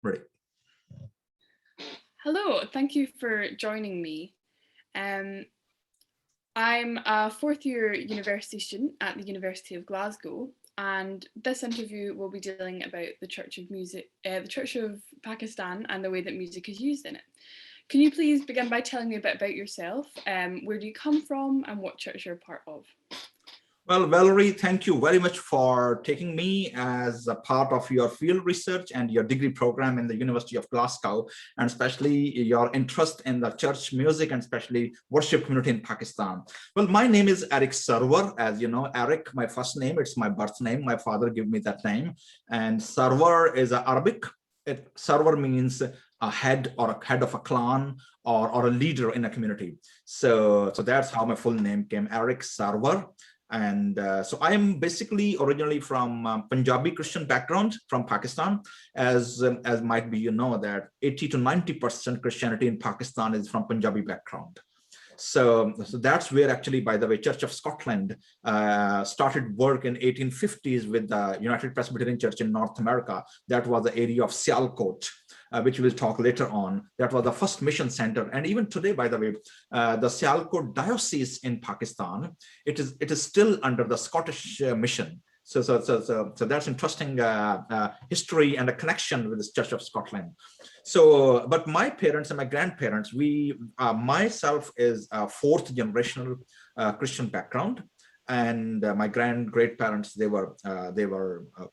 Ready. Hello, thank you for joining me. I'm a fourth year university student at the University of Glasgow, and this interview will be dealing about the Church of the Church of Pakistan and the way that music is used in it. Can you please begin by telling me a bit about yourself? Where do you come from and what church you're part of? Well, Valerie, thank you very much for taking me as a part of your field research and your degree program in the University of Glasgow, and especially your interest in the church music and especially worship community in Pakistan. Well, my name is Eric Sarwar. As you know, Eric, my first name, it's my birth name. My father gave me that name. And Sarwar is Arabic. Sarwar means a head or a head of a clan or a leader in a community. So that's how my full name came, Eric Sarwar. And so I am basically originally from Punjabi Christian background from Pakistan, as might be, you know, that 80 to 90% Christianity in Pakistan is from Punjabi background. So that's where actually, by the way, Church of Scotland started work in 1850s with the United Presbyterian Church in North America. That was the area of Sealcore, which we'll talk later on. That was the first mission center. And even today, by the way, the Sealcore diocese in Pakistan, it is still under the Scottish mission. So that's interesting history and a connection with the Church of Scotland. So, but my parents and my grandparents, myself is a fourth generational Christian background, and my great parents, they were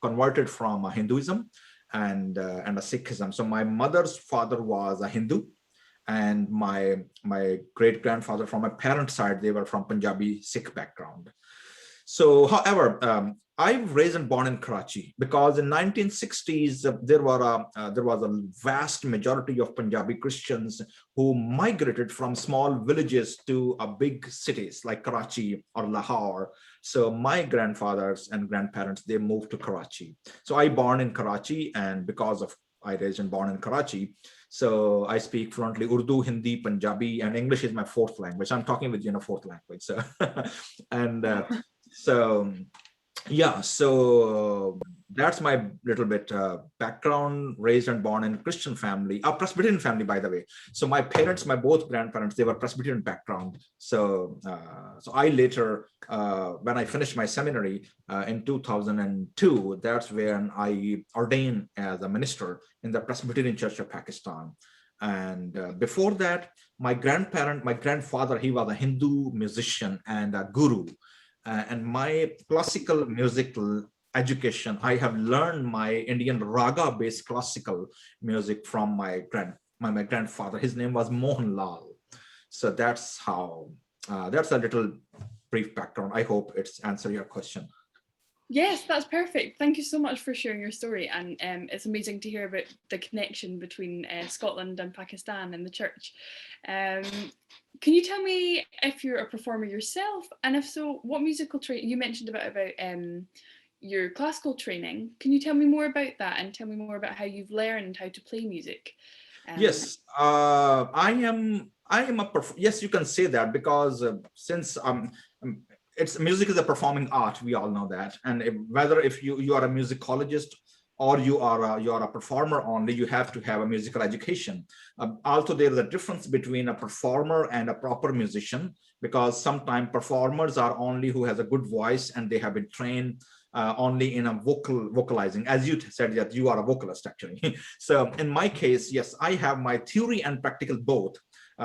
converted from Hinduism and a Sikhism. So my mother's father was a Hindu, and my great grandfather from my parents' side, they were from Punjabi Sikh background. So, however, I'm raised and born in Karachi because in 1960s there was a vast majority of Punjabi Christians who migrated from small villages to big cities like Karachi or Lahore. So my grandfathers and grandparents, they moved to Karachi. So I born in Karachi, and because of I raised and born in Karachi, so I speak fluently Urdu, Hindi, Punjabi, and English is my fourth language. I'm talking with you in a fourth language. So and so yeah, so that's my little bit background. Raised and born in a Christian family, a Presbyterian family, by the way. So my parents, my both grandparents, they were Presbyterian background. So so I later, when I finished my seminary in 2002, that's when I ordained as a minister in the Presbyterian Church of Pakistan. And before that, my grandfather, he was a Hindu musician and a guru. And my classical musical education, I have learned my Indian raga-based classical music from my grandfather. His name was Mohan Lal. So that's how, that's a little brief background. I hope it's answered your question. Yes, that's perfect. Thank you so much for sharing your story. And it's amazing to hear about the connection between Scotland and Pakistan and the church. Can you tell me if you're a performer yourself? And if so, what musical training? You mentioned about your classical training. Can you tell me more about that and tell me more about how you've learned how to play music? Yes, I am yes, you can say that, because since it's music is a performing art, we all know that. And whether if you are a musicologist or you are a performer only, you have to have a musical education. Also, there is a difference between a performer and a proper musician, because sometimes performers are only who has a good voice and they have been trained only in a vocalizing, as you said that you are a vocalist actually. So in my case, yes, I have my theory and practical both in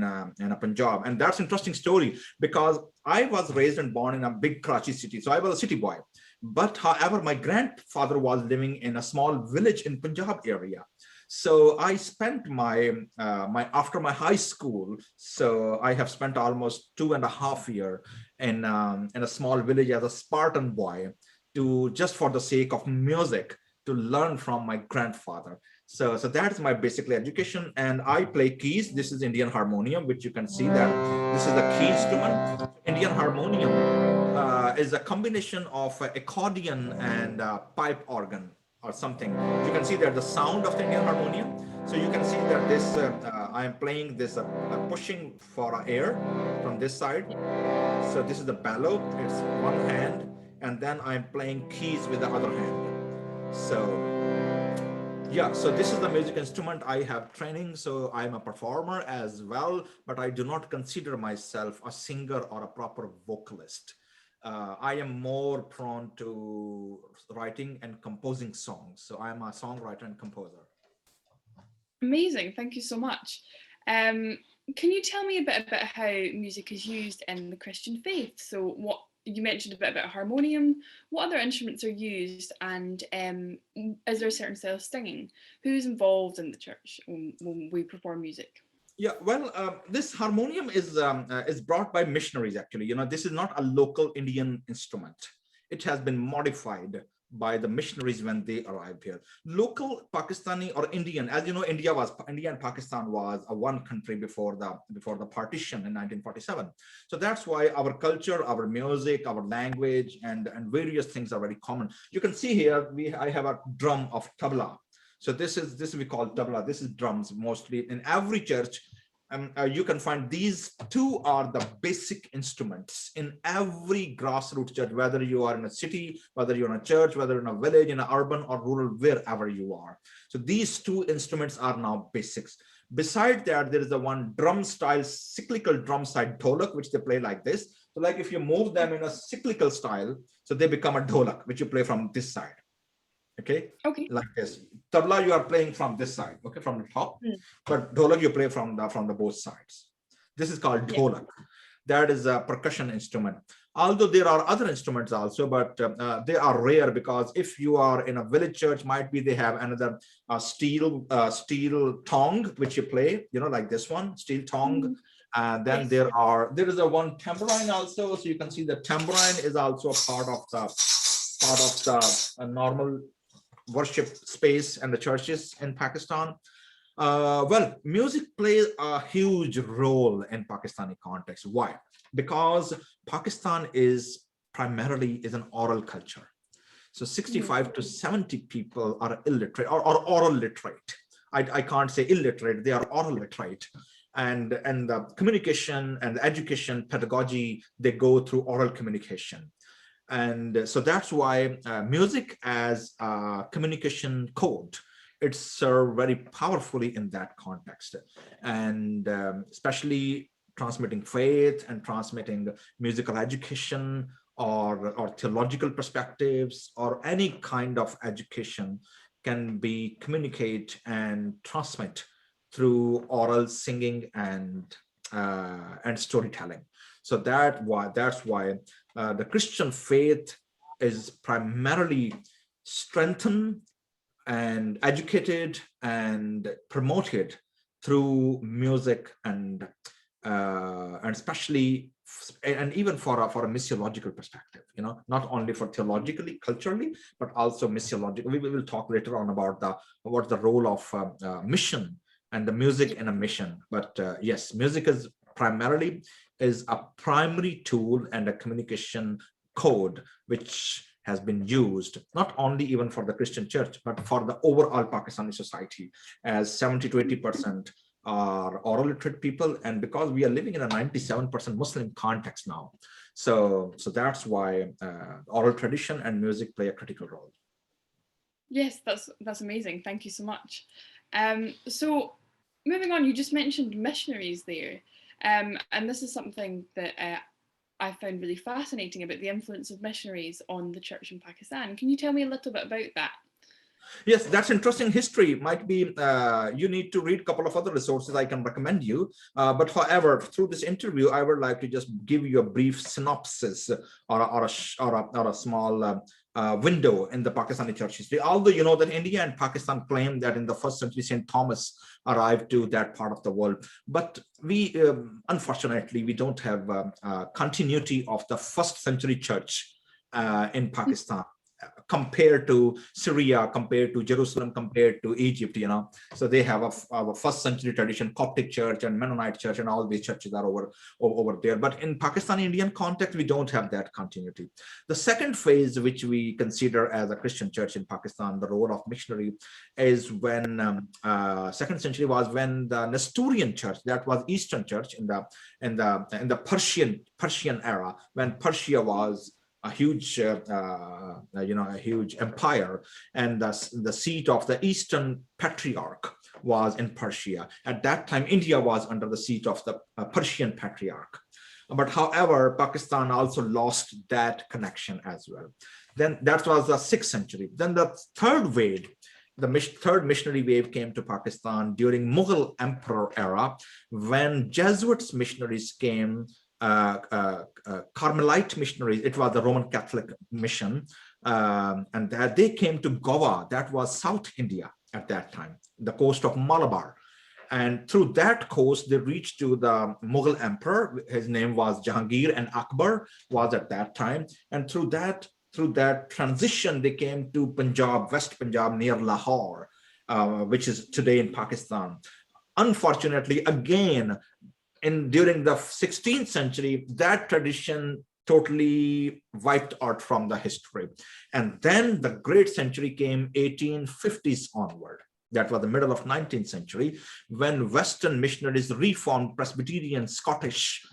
a Punjab. And that's interesting story, because I was raised and born in a big Karachi city, so I was a city boy. But however, my grandfather was living in a small village in Punjab area. So I spent my after my high school, so I have spent almost 2.5 years in a small village as a Spartan boy, to just for the sake of music, to learn from my grandfather. So that's my basically education. And I play keys. This is Indian harmonium, which you can see that this is the key instrument. Indian harmonium is a combination of accordion and pipe organ or something. You can see that the sound of the Indian harmonium. So you can see that this I am playing this pushing for air from this side. So this is the bellow. It's one hand, and then I'm playing keys with the other hand. So Yeah, so this is the music instrument. I have training, so I'm a performer as well, but I do not consider myself a singer or a proper vocalist. I am more prone to writing and composing songs. So I'm a songwriter and composer. Amazing, thank you so much. Can you tell me a bit about how music is used in the Christian faith? So what you mentioned a bit about harmonium, what other instruments are used, and is there a certain style of singing? Who's involved in the church when we perform music? Yeah, well, this harmonium is brought by missionaries, actually. This is not a local Indian instrument. It has been modified by the missionaries when they arrived here. Local Pakistani or Indian, as you know, India and Pakistan was a one country before the partition in 1947. So that's why our culture, our music, our language, and various things are very common. You can see here I have a drum of tabla. So this we call tabla. This is drums mostly in every church. You can find these two are the basic instruments in every grassroots church, whether you are in a city, whether you're in a church, whether in a village, in an urban or rural, wherever you are. So these two instruments are now basics. Beside that, there is the one drum style, cyclical drum side dholak, which they play like this. So like if you move them in a cyclical style, so they become a dholak, which you play from this side. Okay, like this. Tabla you are playing from this side, okay, from the top, but dholak you play from the both sides. This is called dholak. That is a percussion instrument. Although there are other instruments also, but they are rare, because if you are in a village church, might be they have another steel tong which you play, like this one, steel tong. Then there is a one tambourine also, so you can see the tambourine is also a part of the normal worship space and the churches in Pakistan. Well, music plays a huge role in Pakistani context. Why? Because Pakistan is primarily an oral culture. So 65 to 70 people are illiterate or oral literate. I can't say illiterate, they are oral literate. And the communication and the education pedagogy, they go through oral communication. And so that's why music as a communication code, it's served very powerfully in that context. And especially transmitting faith and transmitting musical education or theological perspectives or any kind of education can be communicate and transmit through oral singing and storytelling. So that's why the Christian faith is primarily strengthened and educated and promoted through music and especially and even for a missiological perspective, not only for theologically, culturally, but also missiologically. We will talk later on about what's the role of mission and the music in a mission. But yes, music is primarily a primary tool and a communication code which has been used not only even for the Christian church, but for the overall Pakistani society, as 70 to 80% are oral literate people. And because we are living in a 97% Muslim context now, so that's why oral tradition and music play a critical role. Yes, that's amazing. Thank you so much. So moving on, you just mentioned missionaries there. And this is something that I found really fascinating about the influence of missionaries on the church in Pakistan. Can you tell me a little bit about that? Yes, that's interesting history. Might be you need to read a couple of other resources I can recommend you. But however, through this interview, I would like to just give you a brief synopsis or a small window in the Pakistani church history. Although you know that India and Pakistan claim that in the first century St. Thomas arrived to that part of the world, but we unfortunately we don't have continuity of the first century church in Pakistan compared to Syria, compared to Jerusalem, compared to Egypt, So they have a first century tradition, Coptic church and Mennonite church, and all these churches are over there. But in Pakistani Indian context, we don't have that continuity. The second phase, which we consider as a Christian church in Pakistan, the role of missionary, is when second century was when the Nestorian church, that was Eastern church in the Persian era, when Persia was a huge, a huge empire, and the seat of the Eastern Patriarch was in Persia. At that time, India was under the seat of the Persian Patriarch. But however, Pakistan also lost that connection as well. Then that was the 6th century. Then the third wave, the third missionary wave came to Pakistan during Mughal Emperor era, when Jesuits missionaries came, Carmelite missionaries, it was the Roman Catholic mission, and that they came to Goa, that was South India at that time, the coast of Malabar. And through that coast, they reached to the Mughal emperor. His name was Jahangir, and Akbar was at that time. And through that transition, they came to Punjab, West Punjab, near Lahore, which is today in Pakistan. Unfortunately, again, during the 16th century, that tradition totally wiped out from the history. And then the great century came 1850s onward. That was the middle of 19th century, when Western missionaries reformed Presbyterian Scottish,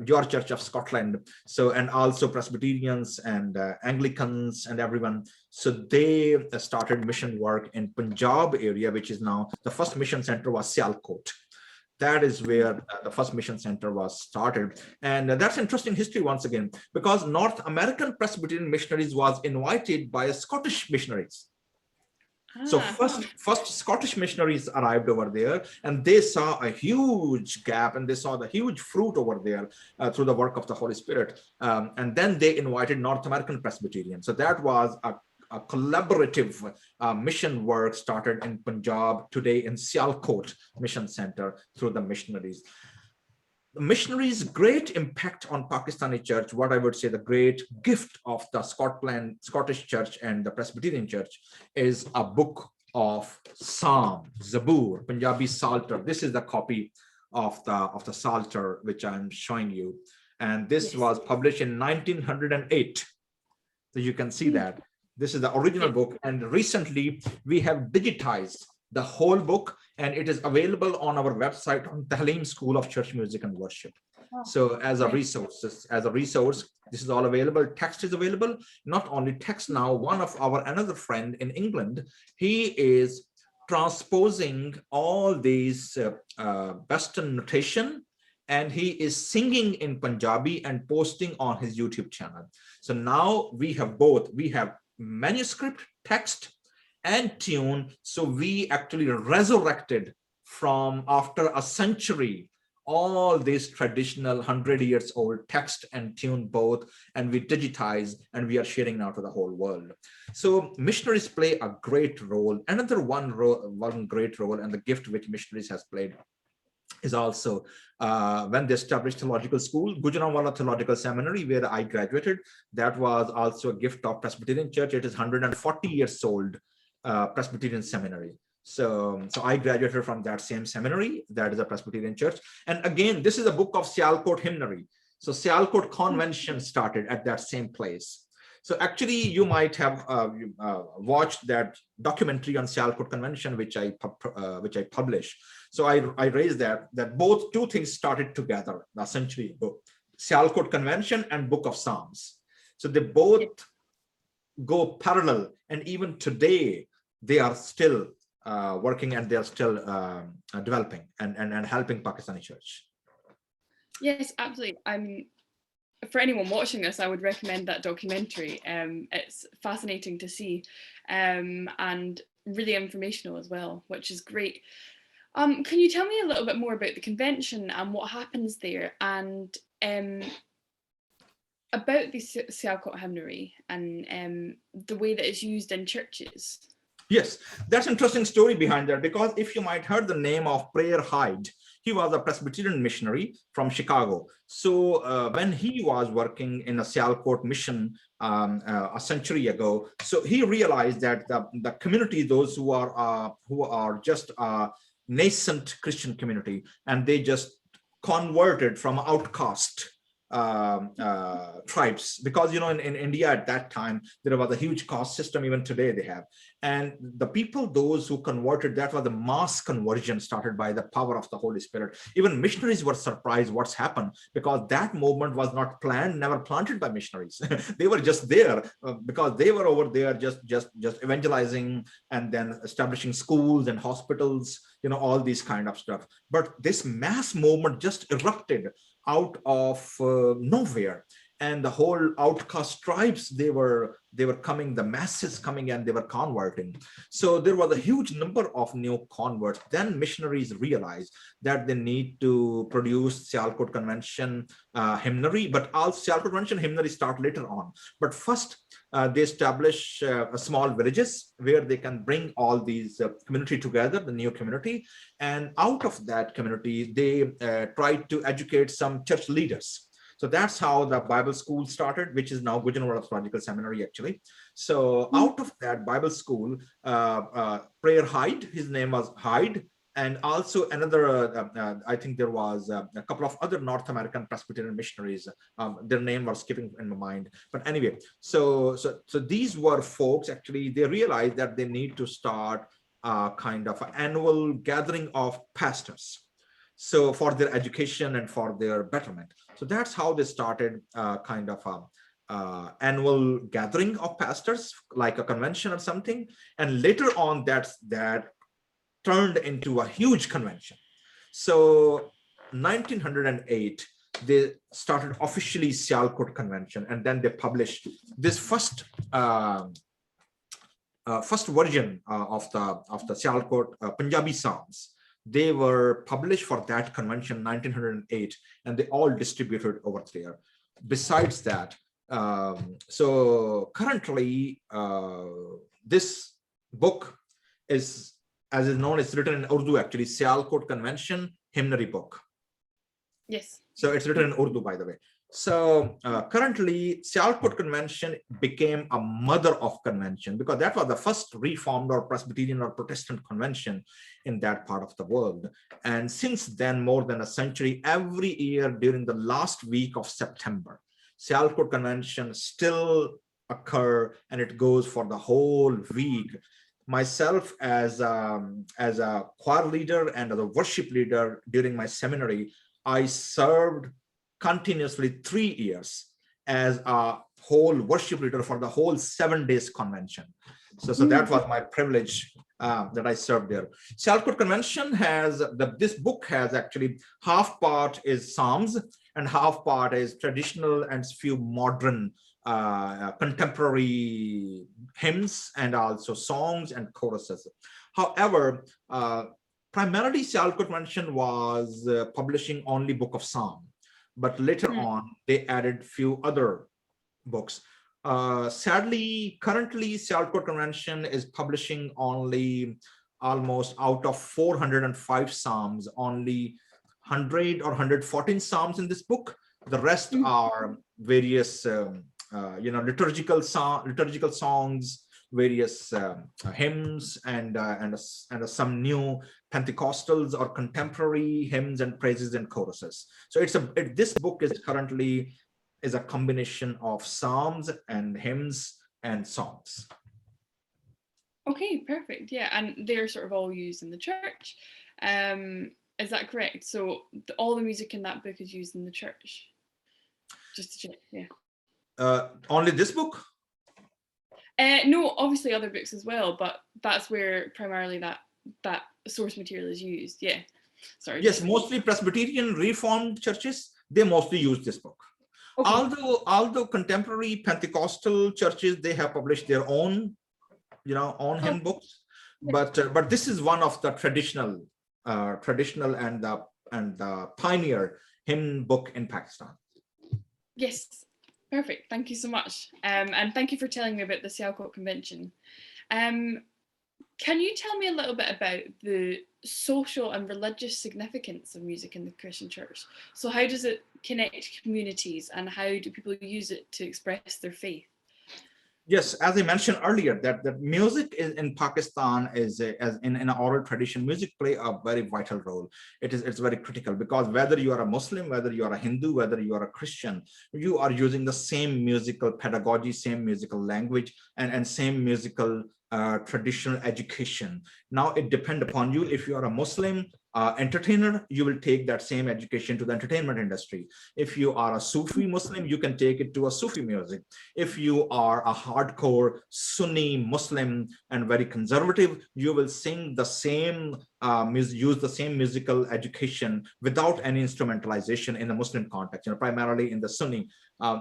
your Church of Scotland, so, and also Presbyterians and Anglicans and everyone. So they started mission work in Punjab area, which is now, the first mission center was Sealcore. That is where the first mission center was started. And that's interesting history once again, because North American Presbyterian missionaries was invited by Scottish missionaries. So first Scottish missionaries arrived over there, and they saw a huge gap, and they saw the huge fruit over there through the work of the Holy Spirit. And then they invited North American Presbyterians. So that was a collaborative mission work started in Punjab, today in Sealcore Mission Center, through the missionaries. The missionaries' great impact on Pakistani church, what I would say the great gift of the Scottish church and the Presbyterian church, is a book of Psalm, Zaboor, Punjabi Psalter. This is the copy of the Psalter which I'm showing you. And this was published in 1908. So you can see that. This is the original book. And recently we have digitized the whole book, and it is available on our website on Tahleem School of Church Music and Worship. So as a resource, this is all available. Text is available. Not only text now, one of our another friend in England, he is transposing all these Western notation, and he is singing in Punjabi and posting on his YouTube channel. So now we have both. We have manuscript, text, and tune. So we actually resurrected from after a century all these traditional 100 years old text and tune both, and we digitize, and we are sharing now to the whole world. So missionaries play a great role. Another one great role, and the gift which missionaries has played, is also when they established theological school, Gujranwala Theological Seminary, where I graduated. That was also a gift of Presbyterian Church. It is 140 years old Presbyterian seminary. So I graduated from that same seminary. That is a Presbyterian church. And again, this is a book of Sealcore hymnary. So Sealcore Convention started at that same place. So actually, you might have watched that documentary on Sealcore Convention, which I published. So I raised that both two things started together a century ago: Sealcore Convention and Book of Psalms. So they both go parallel, and even today they are still working, and they are still developing and helping Pakistani church. Yes, absolutely. For anyone watching this, I would recommend that documentary. It's fascinating to see, and really informational as well, which is great. Can you tell me a little bit more about the convention and what happens there, and about the Sealcore hymnary and the way that it's used in churches? Yes, that's an interesting story behind that, because if you might heard the name of Prayer Hyde, he was a Presbyterian missionary from Chicago. So when he was working in a Sealcore mission a century ago, so he realized that the community, those who are just a nascent Christian community, and they just converted from outcast tribes, because in India at that time there was a huge caste system. Even today they have, and the people, those who converted, that was the mass conversion started by the power of the Holy Spirit. Even missionaries were surprised what's happened, because that movement was not planned, never planted by missionaries. They were just there because they were over there just evangelizing and then establishing schools and hospitals, all these kind of stuff. But this mass movement just erupted out of nowhere, and the whole outcast tribes, they were coming, the masses coming, and they were converting. So there was a huge number of new converts. Then missionaries realized that they need to produce Sealcore Convention hymnary, but also Sealcore Convention hymnary start later on. But first they establish small villages where they can bring all these community together, the new community, and out of that community they tried to educate some church leaders. So that's how the Bible school started, which is now Gujarat Theological Seminary, actually. So out of that Bible school, Prayer Hyde, his name was Hyde, and also another, I think there was a couple of other North American Presbyterian missionaries. Their name was skipping in my mind. But anyway, so these were folks, actually, they realized that they need to start kind of an annual gathering of pastors, so for their education and for their betterment. So that's how they started kind of a annual gathering of pastors, like a convention or something. And later on, that turned into a huge convention. So 1908, they started officially Sealcore Convention, and then they published this first version of the Sealcore Punjabi Psalms. They were published for that convention 1908, and they all distributed over there. Besides that, so currently this book is, as is known, it's written in Urdu, actually, Sealcore Convention hymnary book. Yes. So it's written in Urdu, by the way. So currently, Sealcore Convention became a mother of convention, because that was the first Reformed or Presbyterian or Protestant convention in that part of the world. And since then, more than a century, every year during the last week of September, Sealcore Convention still occur, and it goes for the whole week. Myself, as a choir leader and as a worship leader during my seminary, I served continuously 3 years as a whole worship leader for the whole 7 days convention. So that was my privilege that I served there. Sealcore Convention has, this book has actually half part is Psalms and half part is traditional and few modern contemporary hymns and also songs and choruses. However, primarily Sealcore Convention was publishing only Book of Psalm, but later on they added few other books. Sadly, currently Sealcore Convention is publishing only almost out of 405 Psalms, only 100 or 114 Psalms in this book. The rest are various liturgical songs, various hymns, and some new Pentecostals or contemporary hymns and praises and choruses. So this book is currently is a combination of psalms and hymns and songs. Okay, perfect. Yeah, and they're sort of all used in the church. Is that correct? So all the music in that book is used in the church? Just to check, yeah. Only this book? No, obviously other books as well, but that's where primarily that source material is used. Yeah. Sorry. Yes, mostly Presbyterian Reformed churches, they mostly use this book. Okay. Although contemporary Pentecostal churches, they have published their own, hymn books, but this is one of the traditional and the pioneer hymn book in Pakistan. Yes, perfect. Thank you so much, and thank you for telling me about the Sealcore Convention. Can you tell me a little bit about the social and religious significance of music in the Christian church? So how does it connect communities, and how do people use it to express their faith? Yes, as I mentioned earlier, that music in Pakistan is as in an oral tradition, music play a very vital role. It's very critical because whether you are a Muslim, whether you are a Hindu, whether you are a Christian, you are using the same musical pedagogy, same musical language, and same musical traditional education. Now it depends upon you. If you are a Muslim entertainer, you will take that same education to the entertainment industry. If you are a Sufi Muslim, you can take it to a Sufi music. If you are a hardcore Sunni Muslim and very conservative, you will sing the same use the same musical education without any instrumentalization in the Muslim context, primarily in the Sunni.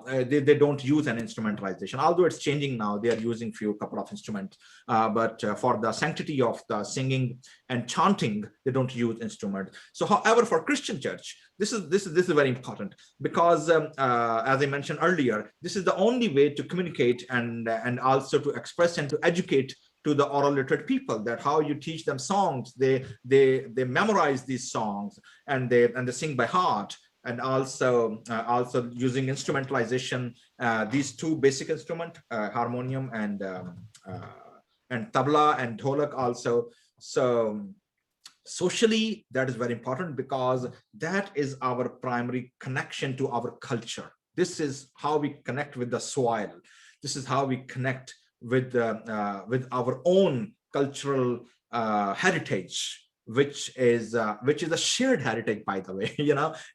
They don't use an instrumentalization, although it's changing now. They are using couple of instruments, but for the sanctity of the singing and chanting, they don't use instrument. So, however, for Christian church, this is very important because, as I mentioned earlier, this is the only way to communicate and also to express and to educate to the oral literate people, that how you teach them songs, they memorize these songs and they sing by heart. And also using instrumentalization, these two basic instruments, harmonium and tabla and dholak also. So socially, that is very important because that is our primary connection to our culture. This is how we connect with the soil. This is how we connect with our own cultural heritage, which is a shared heritage, by the way.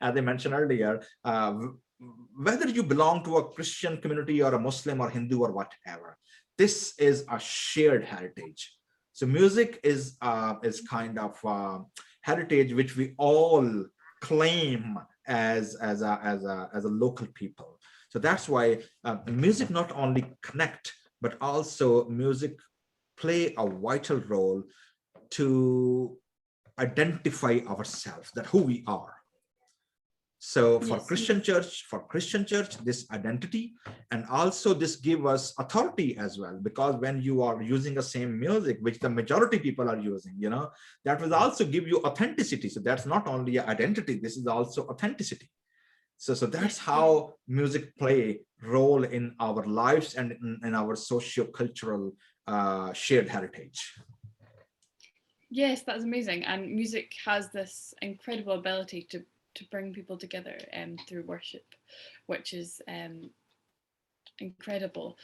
As I mentioned earlier, whether you belong to a Christian community or a Muslim or Hindu or whatever, this is a shared heritage. So music is kind of heritage which we all claim as a local people. So that's why music not only connect, but also music play a vital role to identify ourselves, that who we are. So for Christian church, this identity, and also this give us authority as well, because when you are using the same music, which the majority people are using, that will also give you authenticity. So that's not only identity, this is also authenticity. So that's how music play role in our lives and in our socio-cultural shared heritage. Yes, that's amazing. And music has this incredible ability to bring people together through worship, which is incredible.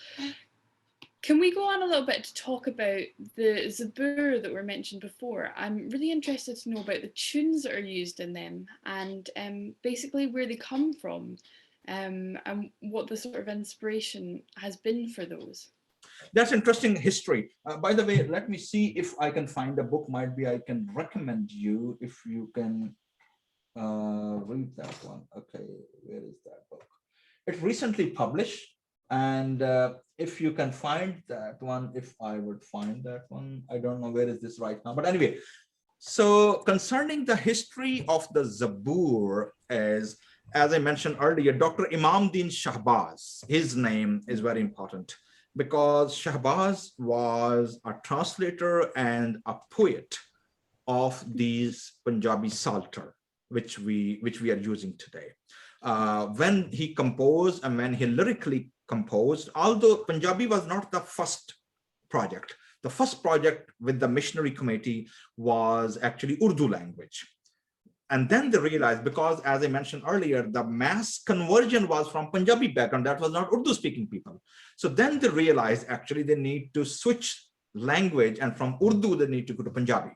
Can we go on a little bit to talk about the zaboor that were mentioned before? I'm really interested to know about the tunes that are used in them and basically where they come from and what the sort of inspiration has been for those. That's interesting history. By the way, let me see if I can find a book. Might be I can recommend you if you can read that one. Okay, where is that book? It recently published, and if you can find that one, if I would find that one, I don't know where is this right now, but anyway. So concerning the history of the zaboor, as I mentioned earlier, Dr. Imam-Din Shahbaz, his name is very important because Shahbaz was a translator and a poet of these Punjabi Psalter, which we are using today. When he composed and when he lyrically composed, although Punjabi was not the first project, the first project with the missionary committee was actually Urdu language. And then they realized, because as I mentioned earlier, the mass conversion was from Punjabi background, that was not Urdu speaking people. So then they realized actually they need to switch language, and from Urdu they need to go to Punjabi.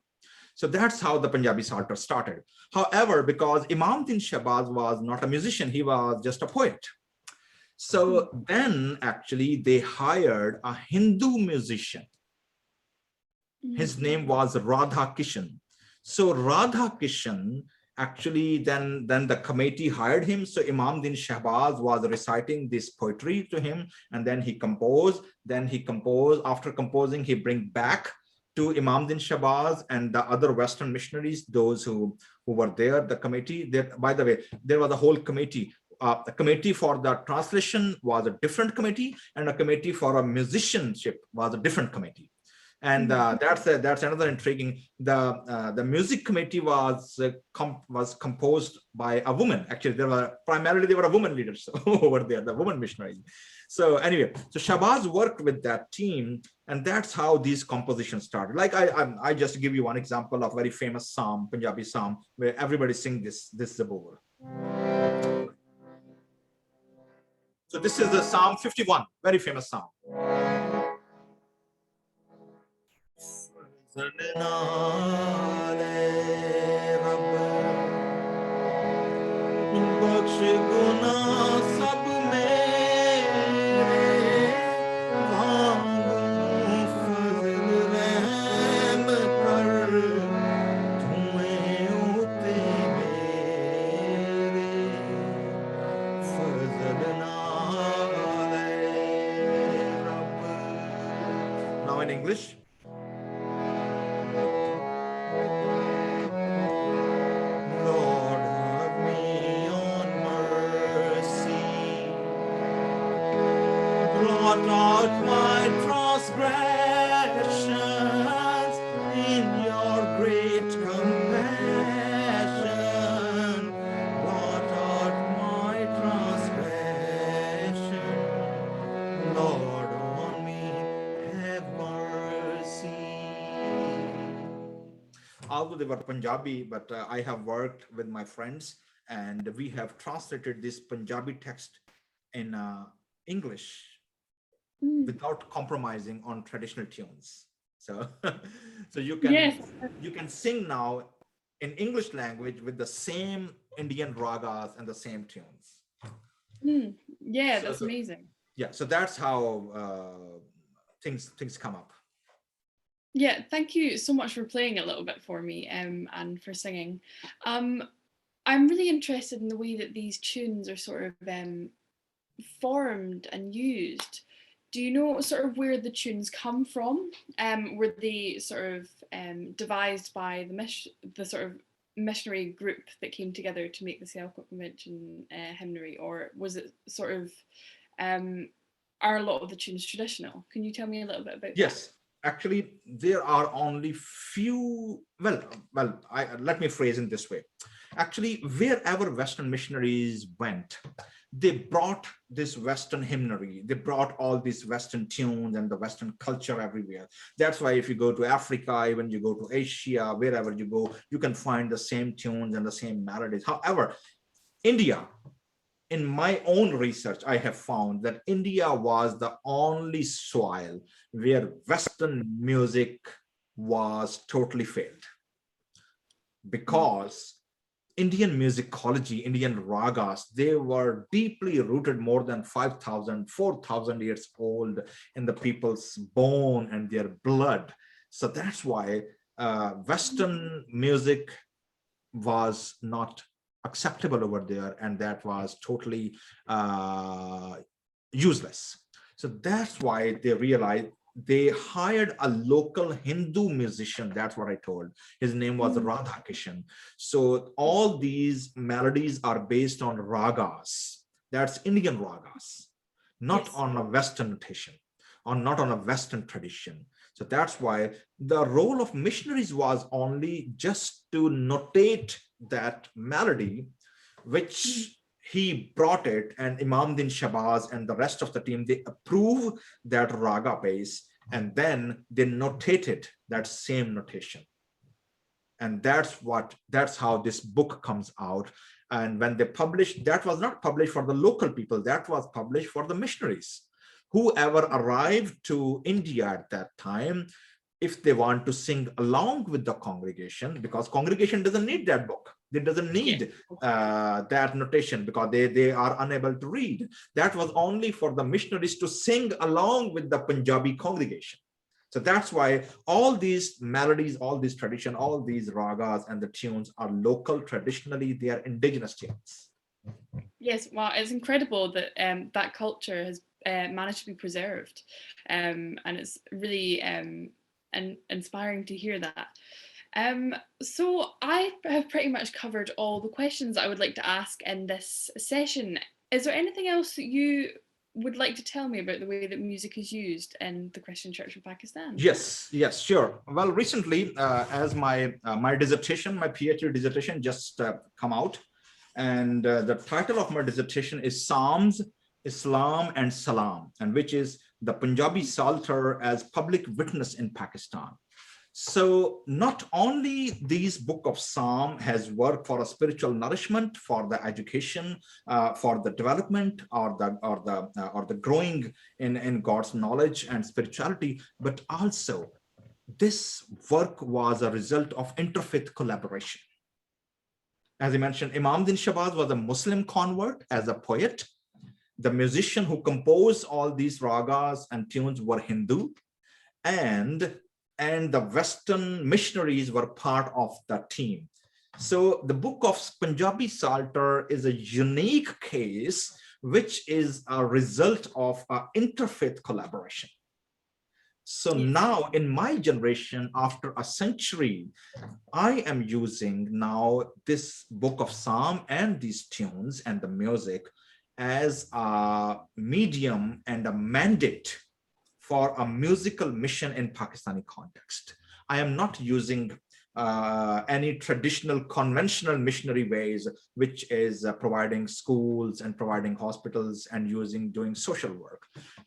So that's how the Punjabi Psalter started. However, because Imam-Din Shahbaz was not a musician, he was just a poet. So then actually they hired a Hindu musician. His name was Radha Kishan. So Radha Kishan actually then the committee hired him. So Imam-Din Shahbaz was reciting this poetry to him, and then he composed. After composing, he bring back to Imam-Din Shahbaz and the other Western missionaries, those who were there, the committee. By the way, there was a whole committee. The committee for the translation was a different committee, and a committee for a musicianship was a different committee. And that's another intriguing. The music committee was composed by a woman. Actually, primarily they were a woman leaders over there, the woman missionaries. So anyway, so Shahbaz worked with that team, and that's how these compositions started. Like I just give you one example of very famous psalm, Punjabi psalm, where everybody sing this zaboor. So this is the Psalm 51, very famous psalm. Now in English. Lord, have me on mercy. Blot out my transgressions in your great compassion. Blot out my transgression. Lord, on me have mercy. Although they were Punjabi, but I have worked with my friends, and we have translated this Punjabi text in English without compromising on traditional tunes. So, so you can sing now in English language with the same Indian ragas and the same tunes. Yeah, that's amazing. Yeah, so that's how things come up. Yeah, thank you so much for playing a little bit for me and for singing. I'm really interested in the way that these tunes are sort of formed and used. Do you know sort of where the tunes come from? Were they sort of devised by the sort of missionary group that came together to make the Sealcore Convention hymnary, or was it sort of, are a lot of the tunes traditional? Can you tell me a little bit about that? Yes. Actually, there are only few, let me phrase it this way. Actually, wherever Western missionaries went, they brought this Western hymnary, they brought all these Western tunes and the Western culture everywhere. That's why if you go to Africa, even you go to Asia, wherever you go, you can find the same tunes and the same melodies. However, India, in my own research, I have found that India was the only soil where Western music was totally failed, because Indian musicology, Indian ragas, they were deeply rooted, more than 5,000, 4,000 years old in the people's bone and their blood. So that's why Western music was not acceptable over there, and that was totally useless. So that's why they realized, they hired a local Hindu musician. That's what I told. His name was Radha Kishan. So all these melodies are based on ragas. That's Indian ragas, not on a Western notation, or not on a Western tradition. So that's why the role of missionaries was only just to notate that melody, which he brought it, and Imam Din Shahbaz and the rest of the team, they approve that raga base, and then they notated that same notation. And that's how this book comes out. And when they published, that was not published for the local people, that was published for the missionaries. Whoever arrived to India at that time, if they want to sing along with the congregation, because congregation doesn't need that book, they doesn't need that notation, because they are unable to read. That was only for the missionaries to sing along with the Punjabi congregation. So that's why all these melodies, all these tradition, all these ragas and the tunes are local. Traditionally, they are indigenous tunes. Yes, wow, it's incredible that that culture has managed to be preserved, and it's really inspiring to hear that. So I have pretty much covered all the questions I would like to ask in this session. Is there anything else that you would like to tell me about the way that music is used in the Christian Church of Pakistan? Yes, yes, sure. Well, recently, as my dissertation, my PhD dissertation just come out, and the title of my dissertation is Psalms, Islam and Salam, and which is the Punjabi Psalter as public witness in Pakistan. So not only these book of Psalm has worked for a spiritual nourishment, for the education, for the development or the growing in God's knowledge and spirituality, but also this work was a result of interfaith collaboration. As I mentioned, Imam Din Shabazz was a Muslim convert as a poet. The musician who composed all these ragas and tunes were Hindu, and the Western missionaries were part of the team. So the book of Punjabi Psalter is a unique case, which is a result of interfaith collaboration. So now in my generation, after a century, I am using now this book of Psalm and these tunes and the music as a medium and a mandate for a musical mission in Pakistani context. I am not using any traditional conventional missionary ways, which is providing schools and providing hospitals and doing social work.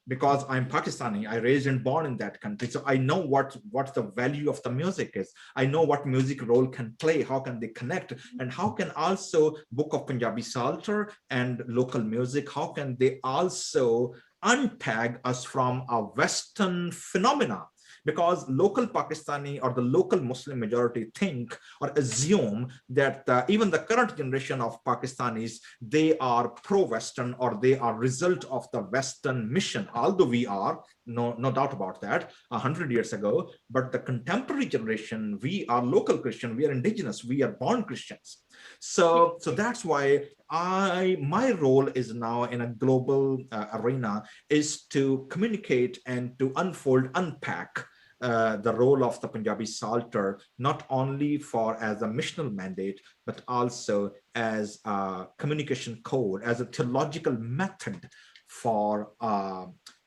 Because I'm Pakistani, I raised and born in that country. So I know what the value of the music is. I know what music role can play, how can they connect, and how can also Book of Punjabi Psalter and local music, how can they also untag us from a Western phenomena, because local Pakistani or the local Muslim majority think or assume that even the current generation of Pakistanis, they are pro-Western or they are result of the Western mission, although we are, no doubt about that, 100 years ago, but the contemporary generation, we are local Christian, we are indigenous, we are born Christians. So that's why my role is now in a global arena is to communicate and to unpack the role of the Punjabi Psalter, not only as a missional mandate, but also as a communication code, as a theological method for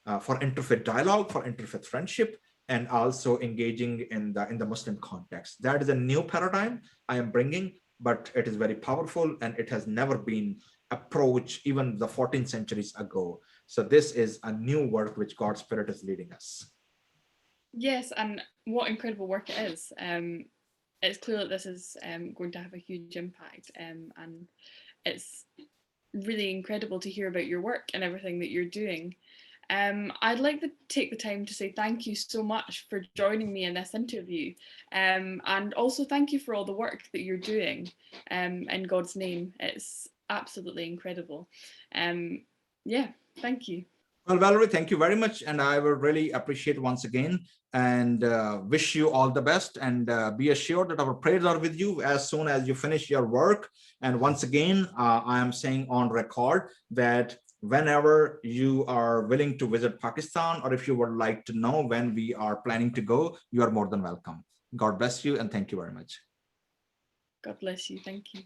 interfaith dialogue, for interfaith friendship, and also engaging in the Muslim context. That is a new paradigm I am bringing, but it is very powerful and it has never been approached even the 14 centuries ago. So this is a new work which God's Spirit is leading us. Yes, and what incredible work it is. It's clear that this is going to have a huge impact, and it's really incredible to hear about your work and everything that you're doing. I'd like to take the time to say thank you so much for joining me in this interview, and also thank you for all the work that you're doing in God's name. It's absolutely incredible. Yeah, thank you. Well, Valerie, thank you very much. And I will really appreciate once again and wish you all the best, and be assured that our prayers are with you as soon as you finish your work. And once again, I am saying on record that whenever you are willing to visit Pakistan, or if you would like to know when we are planning to go, you are more than welcome. God bless you and thank you very much. God bless you. Thank you.